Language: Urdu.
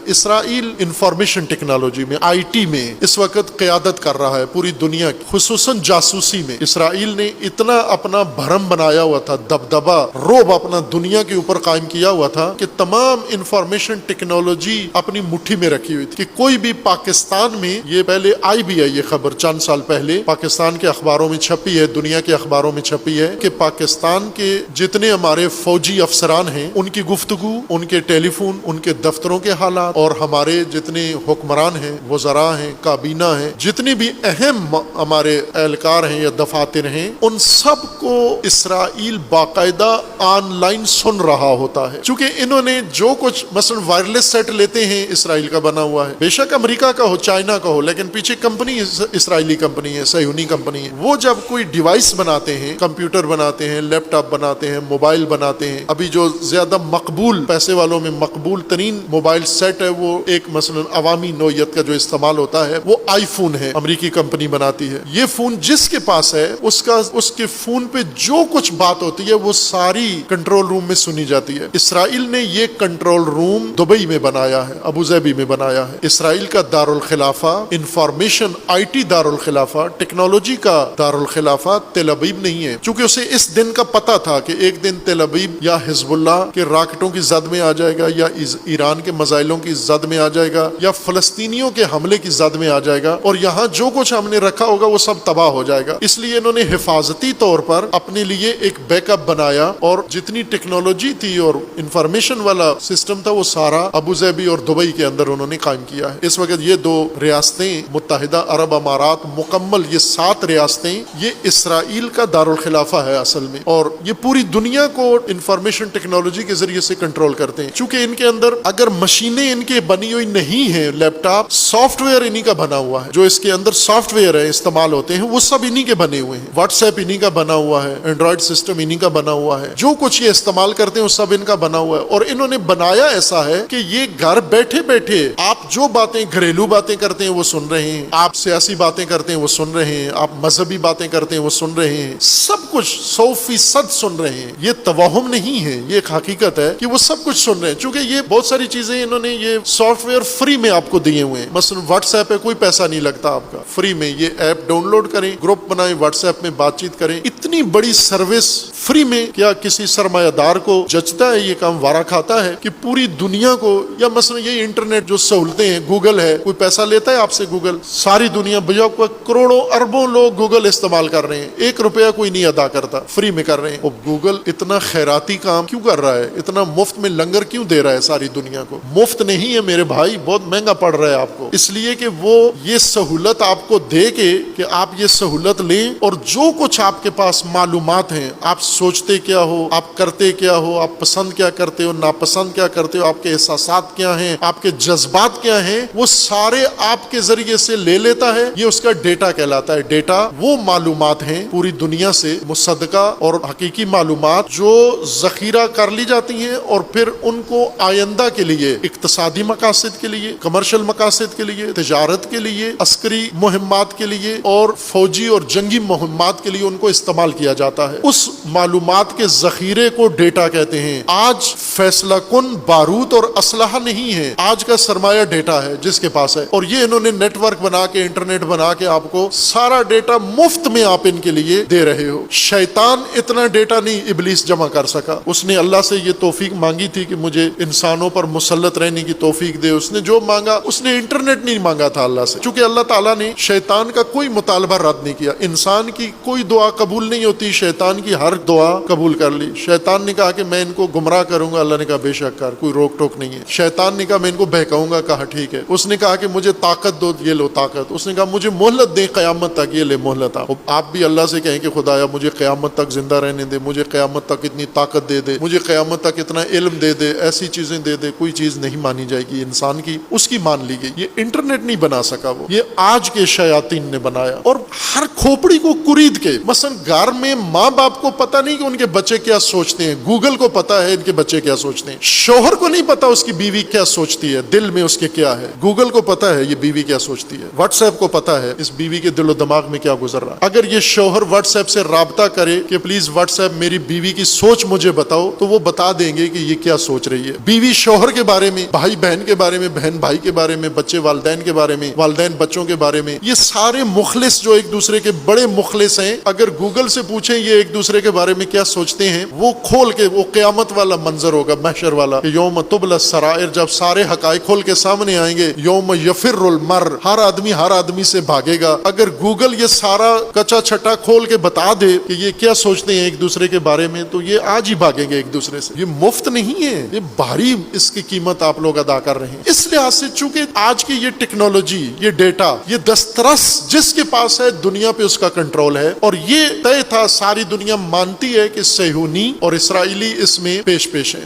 اسرائیل انفارمیشن ٹیکنالوجی میں IT میں اس وقت قیادت کر رہا ہے پوری دنیا کی، خصوصاً جاسوسی میں۔ اسرائیل نے اتنا اپنا بھرم بنایا ہوا تھا، دبدبا روب اپنا دنیا کے اوپر قائم کیا ہوا تھا کہ تمام انفارمیشن ٹیکنالوجی اپنی مٹھی میں رکھی ہوئی تھی کہ کوئی بھی پاکستان میں، یہ پہلے آئی بھی ہے یہ خبر چند سال پہلے پاکستان کے اخباروں میں چھپی ہے، دنیا کے اخباروں میں چھپی ہے کہ پاکستان کے جتنے ہمارے فوجی افسران ہیں ان کی گفتگو، ان کے ٹیلی فون، ان کے دفتروں کے حالات، اور ہمارے جتنے حکمران ہیں، وزراء ہیں، کابینہ ہیں، جتنے بھی اہم ہمارے اہلکار ہیں یا دفاتر ہیں، ان سب کو اسرائیل باقاعدہ آن لائن سن رہا ہوتا ہے۔ چونکہ انہوں نے جو کچھ مثلا وائرلیس سیٹ لیتے ہیں اسرائیل کا بنا ہوا ہے، بے شک امریکہ کا ہو، چائنا کا ہو، لیکن پیچھے کمپنی اسرائیلی کمپنی ہے، صہیونی کمپنی ہے۔ وہ جب کوئی ڈیوائس بناتے ہیں، کمپیوٹر بناتے ہیں، لیپ ٹاپ بناتے ہیں، موبائل بناتے ہیں، ابھی جو زیادہ مقبول پیسے والوں میں مقبول ترین موبائل سیٹ ہے وہ ایک مثلا عوامی نوعیت کا جو استعمال ہوتا ہے وہ آئی فون ہے، امریکی کمپنی بناتی ہے۔ یہ فون جس کے پاس ہے اس کے فون پہ جو کچھ بات ہوتی ہے وہ ساری کنٹرول روم میں سنی جاتی ہے۔ اسرائیل نے یہ کنٹرول روم دبئی میں بنایا ہے، ابوظہبی میں بنایا ہے۔ اسرائیل کا دارالخلافہ، انفارمیشن IT دارالخلافہ، ٹیکنالوجی کا دارالخلافہ تل ابیب نہیں ہے، چونکہ اسے اس دن کا پتہ تھا کہ ایک دن تل ابیب یا حزب اللہ کے راکٹوں کی زد میں آ جائے گا، یا ایران کے میزائلوں کی زد میں آ جائے گا، یا فلسطینیوں کے حملے کی زد میں آ جائے گا، اور یہاں جو کچھ ہم نے رکھا ہوگا وہ سب تباہ ہو جائے گا۔ اس لیے انہوں نے حفاظتی طور پر اپنے لیے ایک بیک اپ بنایا، اور جتنی ٹیکنالوجی تھی اور انفارمیشن والا سسٹم تھا وہ سارا ابوظہبی اور دبئی کے اندر انہوں نے قائم کیا ہے۔ اس وقت یہ دو ریاستیں، متحدہ عرب امارات مکمل، یہ 7 ریاستیں، یہ اسرائیل کا دارالخلافہ ہے اصل میں، اور یہ پوری دنیا کو انفارمیشن ٹیکنالوجی کے ذریعے سے کنٹرول کرتے ہیں۔ چونکہ ان کے اندر اگر مشینیں ان کے بنی ہوئی نہیں ہیں، لیپ ٹاپ، سافٹ ویئر انہی کا بنا ہوا ہے، جو اس کے اندر سافٹ ویئر ہے استعمال ہوتے ہیں وہ سب انہی کے بنے ہوئے ہیں، واٹس ایپ انہی کا بنا ہوا ہے، اینڈرائڈ سسٹم انہی کا بنا ہوا ہے، جو کچھ یہ استعمال کرتے ہیں وہ سب ان کا بنا ہوا ہے۔ اور انہوں نے بنایا ایسا ہے کہ یہ گھر بیٹھے بیٹھے آپ جو باتیں گھریلو باتیں کرتے ہیں وہ سن رہے ہیں، آپ سیاسی باتیں کرتے ہیں وہ سن رہے ہیں، آپ مذہبی باتیں کرتے ہیں وہ سن رہے ہیں، سب کچھ 100% سن رہے ہیں۔ یہ توہم نہیں ہے، یہ ایک حقیقت ہے کہ وہ سب کچھ سن رہے ہیں۔ چونکہ یہ بہت ساری چیزیں انہوں نے یہ سافٹ ویئر فری میں آپ کو دیے ہوئے ہیں، مثلا واٹس ایپ پہ کوئی پیسہ نہیں لگتا آپ کا، فری میں یہ ایپ ڈاؤن لوڈ کریں، گروپ بنائیں، واٹس ایپ میں بات چیت کریں۔ اتنی بڑی سروس فری میں کیا کسی سرمایہ دار کو جچتا ہے؟ یہ کام وارا کھاتا ہے کہ پوری دنیا کو، یا مثلا یہ انٹرنیٹ جو سہولتیں ہیں، گوگل ہے، کوئی پیسہ لیتا ہے آپ سے؟ گوگل ساری دنیا بجا کروڑوں اربوں لوگ گوگل استعمال کر رہے ہیں، 1 روپیہ کوئی نہیں ادا کرتا، فری میں کر رہے ہیں۔ اور گوگل اتنا خیراتی کام کیوں کر رہا ہے؟ اتنا مفت میں لنگر کیوں دے رہا ہے ساری دنیا کو؟ مفت نہیں ہے میرے بھائی، بہت مہنگا پڑ رہا ہے آپ کو، اس لیے کہ وہ یہ سہولت آپ کو دے کے کہ آپ یہ سہولت لیں، اور جو کچھ آپ کے پاس معلومات ہیں، آپ سوچتے کیا ہو، آپ کرتے کیا ہو، آپ پسند کیا کرتے ہو، ناپسند کیا کرتے ہو، آپ کے احساسات کیا ہیں، آپ کے جذبات کیا ہیں، وہ سارے آپ کے ذریعے سے لے لیتا ہے۔ یہ اس کا ڈیٹا کہلاتا ہے۔ ڈیٹا وہ معلومات ہیں پوری دنیا سے مصدقہ اور حقیقی معلومات جو ذخیرہ کر لی جاتی ہیں، اور پھر ان کو آئندہ کے لیے، اقتصادی مقاصد کے لیے، کمرشل مقاصد کے لیے، تجارت کے لیے، عسکری مہمات کے لیے اور فوجی اور جنگی مہمات کے لیے ان کو استعمال کیا جاتا ہے۔ اس معلومات کے ذخیرے کو ڈیٹا کہتے ہیں۔ آج فیصلہ کن بارود اور اسلحہ نہیں ہے، آج کا سرمایہ ڈیٹا ہے جس کے پاس ہے، اور یہ انہوں نے نیٹ ورک بنا کے، انٹرنیٹ بنا کے آپ کو سارا ڈیٹا مفت میں آپ ان کے لیے دے رہے ہو۔ شیطان اتنا ڈیٹا نہیں ابلیس جمع کر سکا، اس نے اللہ سے یہ توفیق مانگی تھی کہ مجھے انسانوں پر مسلط رہنے کی توفیق دے، اس نے جو مانگا، اس نے انٹرنیٹ نہیں مانگا تھا اللہ سے، چونکہ اللہ تعالیٰ نے شیطان کا کوئی مطالبہ رد نہیں کیا۔ انسان کی کوئی دعا قبول نہیں ہوتی، شیطان کی ہر دعا قبول کر لی۔ شیطان نے کہا کہ میں ان کو گمراہ کروں گا، اللہ نے کہا بے شک کر، کوئی روک ٹوک نہیں ہے۔ شیطان نے کہا میں ان کو بہکاؤں گا، کہا ٹھیک ہے۔ اس نے کہا کہ مجھے طاقت دو، یہ لو طاقت۔ اس نے کہا مجھے مہلت دے قیامت تک، یہ لے مہلت۔ آپ بھی اللہ سے کہیں کہ خدایا مجھے قیامت تک زندہ رہنے دے، مجھے قیامت تک اتنی طاقت دے دے، مجھے قیامت تک اتنا علم دے دے، ایسی چیزیں دے دے۔ کوئی چیز نہیں مانی جائے گی انسان کی، اس کی مان لی گئی۔ یہ انٹرنیٹ نہیں بنا سکا، وہ یہ آج کے شیاطین نے بنایا، اور ہر کھوپڑی کو کرید کے۔ مثلا گھر میں ماں باپ کو پتہ پتا نہیں کہ ان کے بچے کیا سوچتے ہیں. گوگل کو پتا ہے ان کے بچے کیا سوچتے ہیں. شوہر کو نہیں پتا اس کی بیوی کیا سوچتی ہے, دل میں اس کے کیا ہے. گوگل کو پتا ہے یہ بیوی کیا سوچتی ہے. واٹس ایپ کو پتا ہے اس بیوی کے دل و دماغ میں کیا گزر رہا ہے. اگر یہ شوہر واٹس ایپ سے رابطہ کرے کہ پلیز واٹس ایپ میری بیوی کی سوچ مجھے بتاؤ, تو وہ بتا دیں گے کہ یہ کیا سوچ رہی ہے. بیوی شوہر کے بارے میں, بھائی بہن کے بارے میں, بہن بھائی کے بارے میں, بچے والدین کے بارے میں, والدین بچوں کے بارے میں, یہ سارے مخلص جو ایک دوسرے کے بڑے مخلص ہیں, اگر گوگل سے پوچھیں یہ ایک دوسرے کے بارے میں کیا سوچتے ہیں, وہ کھول کے, وہ قیامت والا منظر ہوگا, محشر والا, کہ یوم تبلی السرائر, جب سارے حقائق کھول کے سامنے آئیں گے. یوم یفر المر, ہر آدمی سے بھاگے گا. اگر گوگل یہ سارا کچا چھٹا کھول کے بتا دے کہ یہ کیا سوچتے ہیں ایک دوسرے کے بارے میں, تو یہ آج ہی بھاگیں گے ایک دوسرے سے. یہ مفت نہیں ہے, یہ بھاری اس کی قیمت آپ لوگ ادا کر رہے ہیں. اس لحاظ سے چونکہ آج کی یہ ٹیکنالوجی, یہ ڈیٹا, یہ دسترس جس کے پاس ہے دنیا پہ اس کا کنٹرول ہے, اور یہ طے تھا, ساری دنیا مانتی ہے کہ صہیونی اور اسرائیلی اس میں پیش ہیں.